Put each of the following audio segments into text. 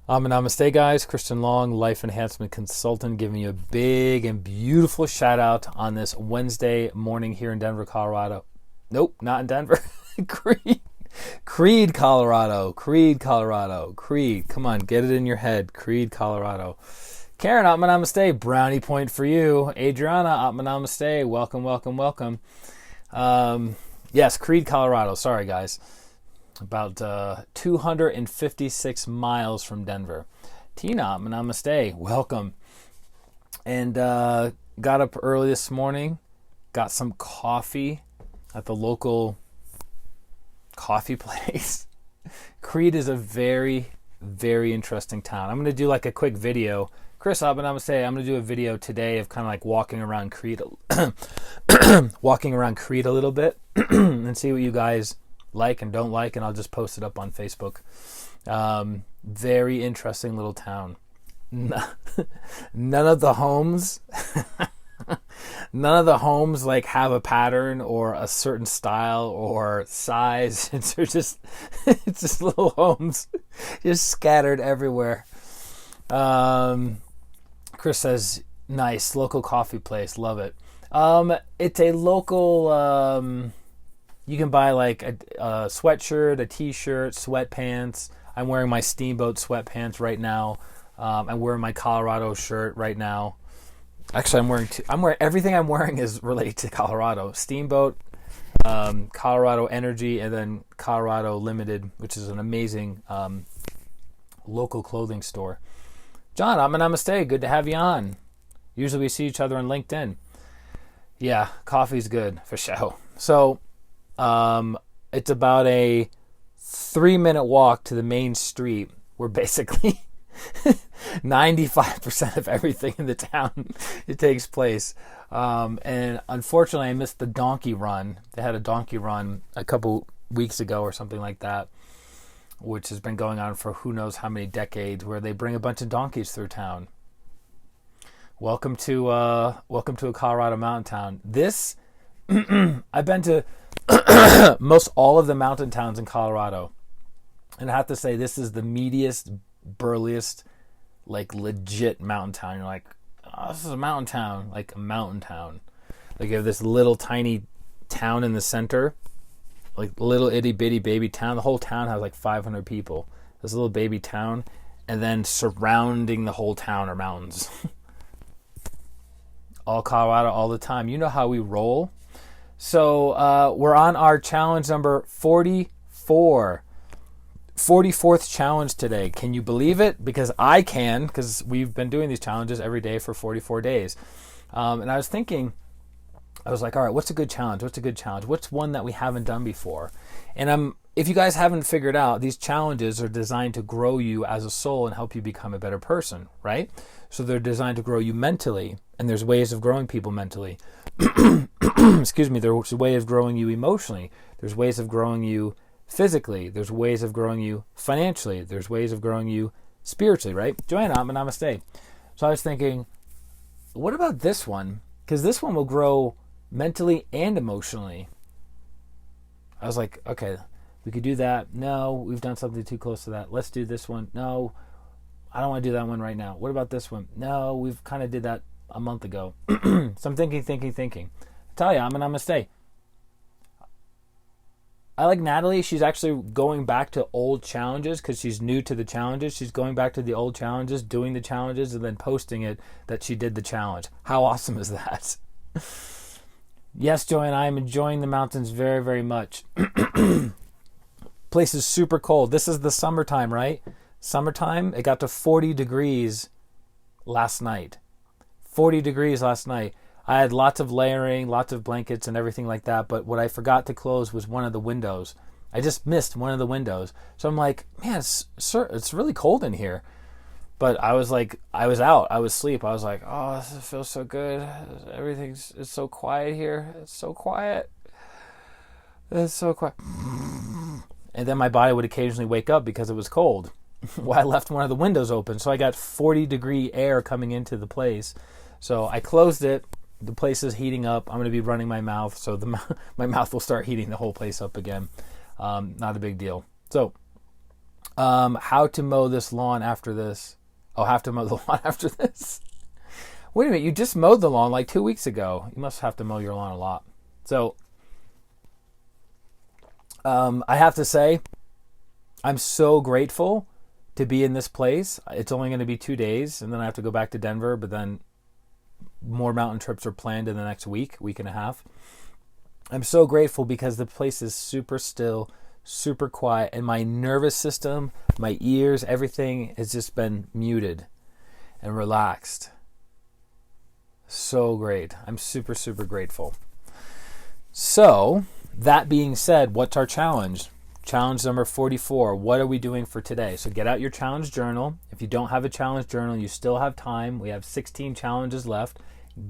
Namaste, guys. Christian Long, life enhancement consultant, giving you a big and beautiful shout out on this Wednesday morning here in Denver, Colorado. Nope, not in Denver. Creed, Colorado. Creed. Come on, get it in your head. Creed, Colorado. Karen, Namaste. Brownie point for you. Adriana, Namaste. Welcome. Yes, Creed, Colorado. Sorry, guys. About 256 miles from Denver. Tina, namaste, welcome. And got up early this morning, got some coffee at the local coffee place. Creed is a very, very interesting town. I'm going to do like a quick video. Chris, namaste, I'm going to do a video today of kind of like walking around Creed a little bit and see what you guys like and don't like, and I'll just post it up on Facebook. Very interesting little town. None of the homes like have a pattern or a certain style or size. It's just little homes just scattered everywhere. Chris says, nice local coffee place, love it. It's a local you can buy like a sweatshirt, a t-shirt, sweatpants. I'm wearing my Steamboat sweatpants right now. I'm wearing my Colorado shirt right now. Actually, I'm wearing everything I'm wearing is related to Colorado. Steamboat, Colorado Energy, and then Colorado Limited, which is an amazing local clothing store. John, namaste. Good to have you on. Usually we see each other on LinkedIn. Yeah, coffee's good for sure. So, it's about a 3-minute walk to the main street where basically 95% of everything in the town it takes place. And unfortunately, I missed the donkey run. They had a donkey run a couple weeks ago or something like that, which has been going on for who knows how many decades, where they bring a bunch of donkeys through town. Welcome to a Colorado mountain town. This I've been to most all of the mountain towns in Colorado, and I have to say this is the meatiest, burliest, like legit mountain town. You're like, oh, this is a mountain town, like a mountain town. Like you have this little tiny town in the center, like little itty bitty baby town. The whole town has like 500 people. This little baby town, and then surrounding the whole town are mountains. All Colorado, all the time. You know how we roll. So we're on our challenge number 44. 44th challenge today. Can you believe it? Because I can, because we've been doing these challenges every day for 44 days. And I was thinking, I was like, all right, what's a good challenge? What's one that we haven't done before? And if you guys haven't figured out, these challenges are designed to grow you as a soul and help you become a better person, right? So they're designed to grow you mentally, and there's ways of growing people mentally. Excuse me, there's a way of growing you emotionally. There's ways of growing you physically. There's ways of growing you financially. There's ways of growing you spiritually, right? Joanna, namaste. So I was thinking, what about this one? Because this one will grow mentally and emotionally. I was like, okay, we could do that. No, we've done something too close to that. Let's do this one. No, I don't want to do that one right now. What about this one? No, we've kind of did that a month ago. So I'm thinking. I tell you, namaste. I like Natalie. She's actually going back to old challenges because she's new to the challenges. She's going back to the old challenges, doing the challenges, and then posting it that she did the challenge. How awesome is that? Yes, Joanne, I am enjoying the mountains very, very much. Place is super cold. This is the summertime, right? Summertime, it got to 40 degrees last night. 40 degrees last night. I had lots of layering, lots of blankets and everything like that, but what I forgot to close was one of the windows. I just missed one of the windows. So I'm like, man, it's really cold in here. But I was like, I was asleep. I was like, oh, this feels so good. It's so quiet here. It's so quiet. And then my body would occasionally wake up because it was cold. Well, I left one of the windows open, so I got 40-degree air coming into the place. So I closed it. The place is heating up. I'm going to be running my mouth, so my mouth will start heating the whole place up again. Not a big deal. So How to mow this lawn after this. Oh, have to mow the lawn after this? Wait a minute, you just mowed the lawn like 2 weeks ago. You must have to mow your lawn a lot. So, I have to say, I'm so grateful to be in this place. It's only going to be 2 days, and then I have to go back to Denver, but then more mountain trips are planned in the next week and a half. I'm so grateful because the place is super still, super quiet, and my nervous system, my ears, everything has just been muted and relaxed. So great. I'm super, super grateful. So, that being said, what's our challenge? Challenge number 44. What are we doing for today? So get out your challenge journal. If you don't have a challenge journal, you still have time. We have 16 challenges left.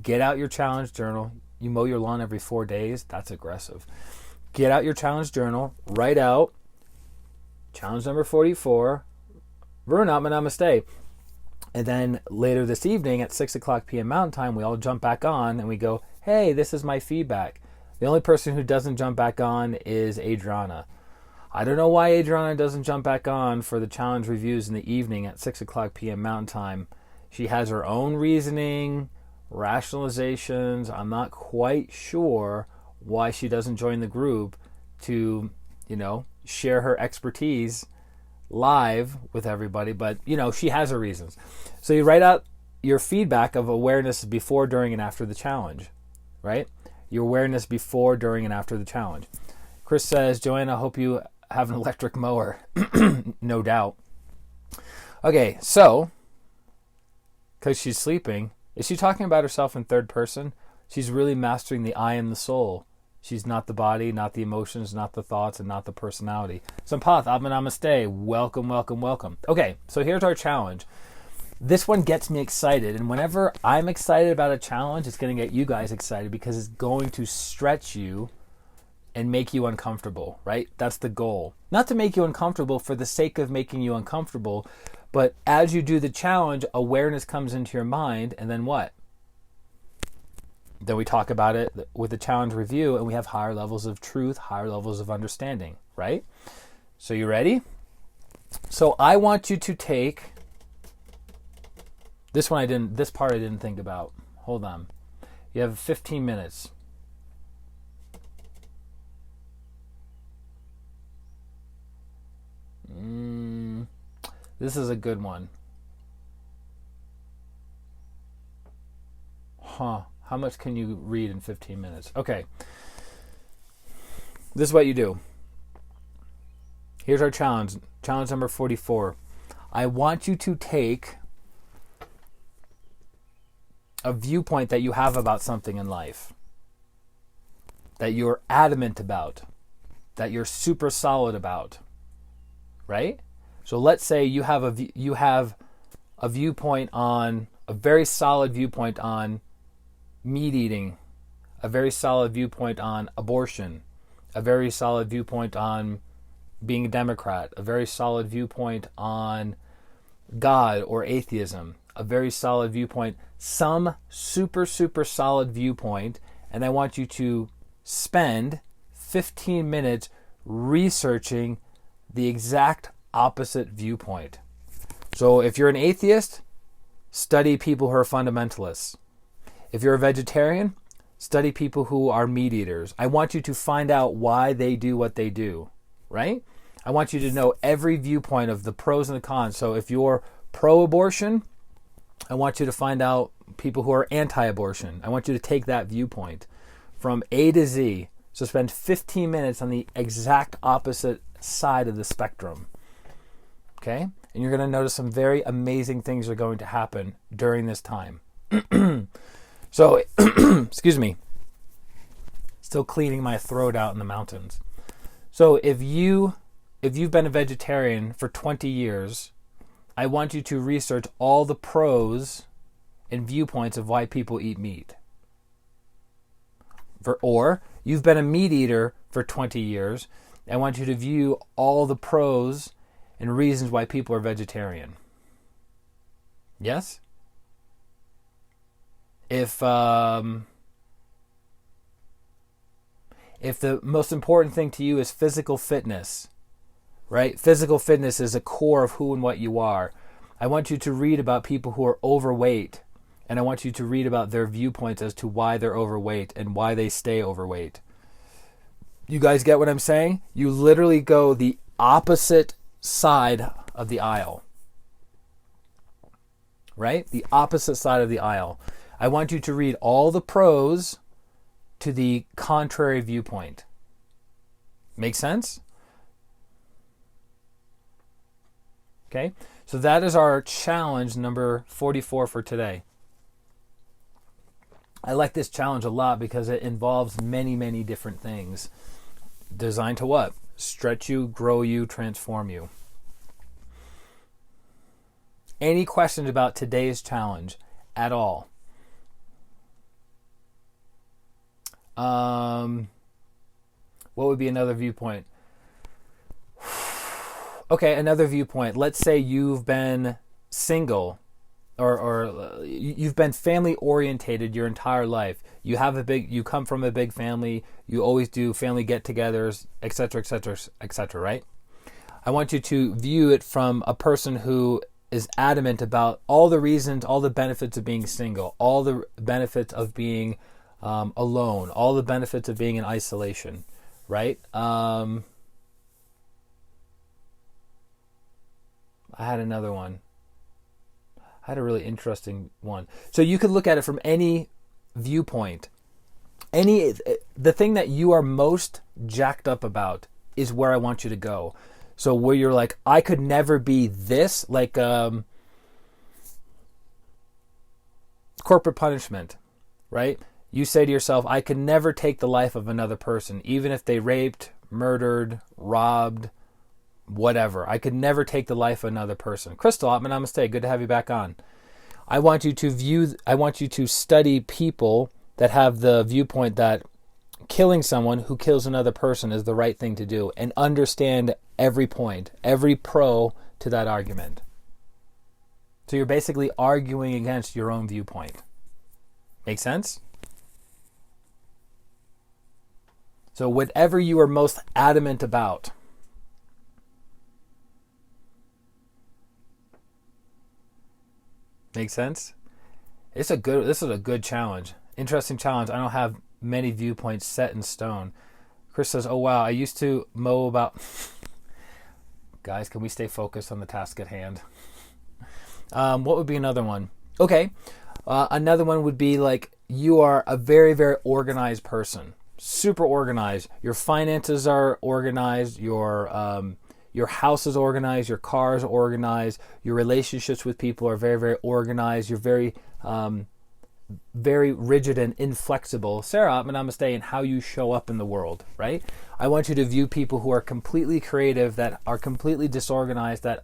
Get out your challenge journal. You mow your lawn every 4 days. That's aggressive. Get out your challenge journal. Write out challenge number 44. Vurunatma Namaste. And then later this evening at 6 o'clock p.m. Mountain Time, we all jump back on and we go, hey, this is my feedback. The only person who doesn't jump back on is Adriana. I don't know why Adriana doesn't jump back on for the challenge reviews in the evening at 6 o'clock p.m. Mountain Time. She has her own reasoning, rationalizations. I'm not quite sure why she doesn't join the group to, share her expertise live with everybody. But, she has her reasons. So you write out your feedback of awareness before, during, and after the challenge, right? Your awareness before, during, and after the challenge. Chris says, Joanna, I hope you have an electric mower. No doubt. Okay, so, because she's sleeping, is she talking about herself in third person? She's really mastering the I am the soul. She's not the body, not the emotions, not the thoughts, and not the personality. Sampath, Atma Namaste. Welcome, welcome, welcome. Okay, so here's our challenge. This one gets me excited, and whenever I'm excited about a challenge, it's going to get you guys excited because it's going to stretch you and make you uncomfortable, right? That's the goal. Not to make you uncomfortable for the sake of making you uncomfortable, but as you do the challenge, awareness comes into your mind, and then what? Then we talk about it with the challenge review, and we have higher levels of truth, higher levels of understanding, right? So you ready? So I want you to take this part I didn't think about. Hold on. You have 15 minutes. This is a good one. How much can you read in 15 minutes? Okay. This is what you do. Here's our challenge. Challenge number 44. I want you to take a viewpoint that you have about something in life, that you're adamant about, that you're super solid about, right? So let's say you have a viewpoint on, a very solid viewpoint on meat eating, a very solid viewpoint on abortion, a very solid viewpoint on being a Democrat, a very solid viewpoint on God or atheism, a very solid viewpoint, some super, super solid viewpoint, and I want you to spend 15 minutes researching the exact opposite viewpoint. So if you're an atheist, study people who are fundamentalists. If you're a vegetarian, study people who are meat eaters. I want you to find out why they do what they do, right? I want you to know every viewpoint of the pros and the cons. So if you're pro-abortion, I want you to find out people who are anti-abortion. I want you to take that viewpoint from A to Z. So spend 15 minutes on the exact opposite side of the spectrum. Okay? And you're going to notice some very amazing things are going to happen during this time. So, excuse me. Still cleaning my throat out in the mountains. So if you've been a vegetarian for 20 years, I want you to research all the pros and viewpoints of why people eat meat. Or you've been a meat eater for 20 years. I want you to view all the pros and reasons why people are vegetarian. Yes? If the most important thing to you is physical fitness, right? Physical fitness is a core of who and what you are. I want you to read about people who are overweight, and I want you to read about their viewpoints as to why they're overweight and why they stay overweight. You guys get what I'm saying? You literally go the opposite side of the aisle. Right? The opposite side of the aisle. I want you to read all the pros to the contrary viewpoint. Make sense? Okay? So that is our challenge number 44 for today. I like this challenge a lot because it involves many, many different things. Designed to what? Stretch you, grow you, transform you. Any questions about today's challenge at all? What would be another viewpoint? Okay, another viewpoint. Let's say you've been single or you've been family orientated your entire life. You come from a big family. You always do family get-togethers, etc., etc., etc., right? I want you to view it from a person who is adamant about all the reasons, all the benefits of being single, all the benefits of being alone, all the benefits of being in isolation, right? I had another one. I had a really interesting one. So you could look at it from any viewpoint. The thing that you are most jacked up about is where I want you to go. So where you're like, I could never be this, like corporate punishment, right? You say to yourself, I could never take the life of another person, even if they raped, murdered, robbed, whatever. I could never take the life of another person. Crystal, namaste. Good to have you back on. I want you to study people that have the viewpoint that killing someone who kills another person is the right thing to do, and understand every point, every pro to that argument. So you're basically arguing against your own viewpoint. Make sense? So whatever you are most adamant about, make sense? This is a good challenge. Interesting challenge. I don't have many viewpoints set in stone. Chris says, oh wow, I used to mow about... Guys, can we stay focused on the task at hand? What would be another one? Okay. Another one would be like, you are a very, very organized person. Super organized. Your finances are organized. Your house is organized. Your car is organized. Your relationships with people are very, very organized. You're very, very rigid and inflexible. Sarah, namaste, in how you show up in the world, right? I want you to view people who are completely creative, that are completely disorganized, that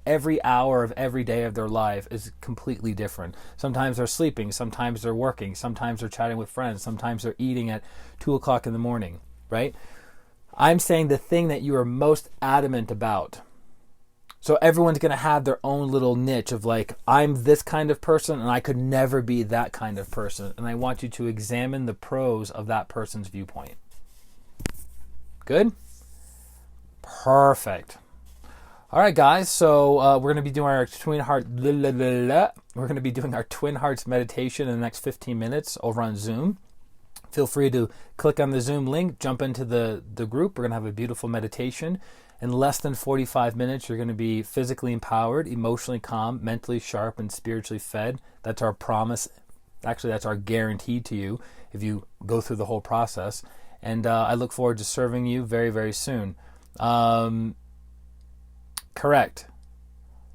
every hour of every day of their life is completely different. Sometimes they're sleeping, sometimes they're working, sometimes they're chatting with friends, sometimes they're eating at 2 o'clock in the morning, right? I'm saying the thing that you are most adamant about. So everyone's going to have their own little niche of like, I'm this kind of person and I could never be that kind of person. And I want you to examine the pros of that person's viewpoint. Good? Perfect. All right, guys. So we're going to be doing our twin hearts meditation in the next 15 minutes over on Zoom. Feel free to click on the Zoom link, jump into the group. We're going to have a beautiful meditation. In less than 45 minutes, you're going to be physically empowered, emotionally calm, mentally sharp, and spiritually fed. That's our promise. Actually, that's our guarantee to you if you go through the whole process. And I look forward to serving you very, very soon. Correct.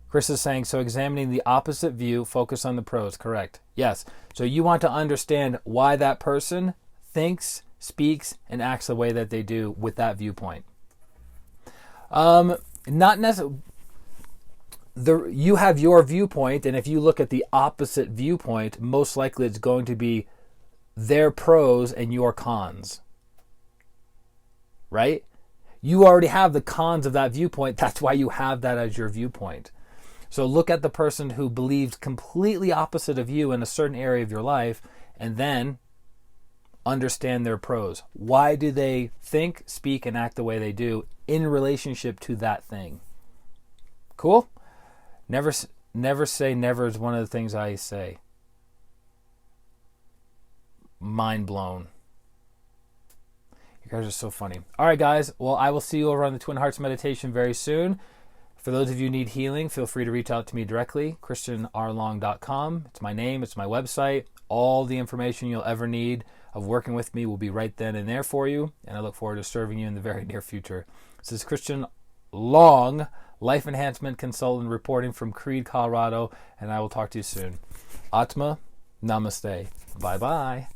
Chris is saying, so examining the opposite view, focus on the pros. Correct. Yes. So you want to understand why that person thinks, speaks, and acts the way that they do with that viewpoint. Not necessarily. You have your viewpoint, and if you look at the opposite viewpoint, most likely it's going to be their pros and your cons. Right? You already have the cons of that viewpoint. That's why you have that as your viewpoint. So look at the person who believes completely opposite of you in a certain area of your life, and then understand their pros. Why do they think, speak, and act the way they do in relationship to that thing? Cool? Never say never is one of the things I say. Mind blown. You guys are so funny. All right, guys. Well, I will see you over on the Twin Hearts Meditation very soon. For those of you who need healing, feel free to reach out to me directly, ChristianRLong.com. It's my name. It's my website. All the information you'll ever need of working with me will be right then and there for you, and I look forward to serving you in the very near future. This is Christian Long, Life Enhancement Consultant, reporting from Creede, Colorado, and I will talk to you soon. Atma, namaste. Bye-bye.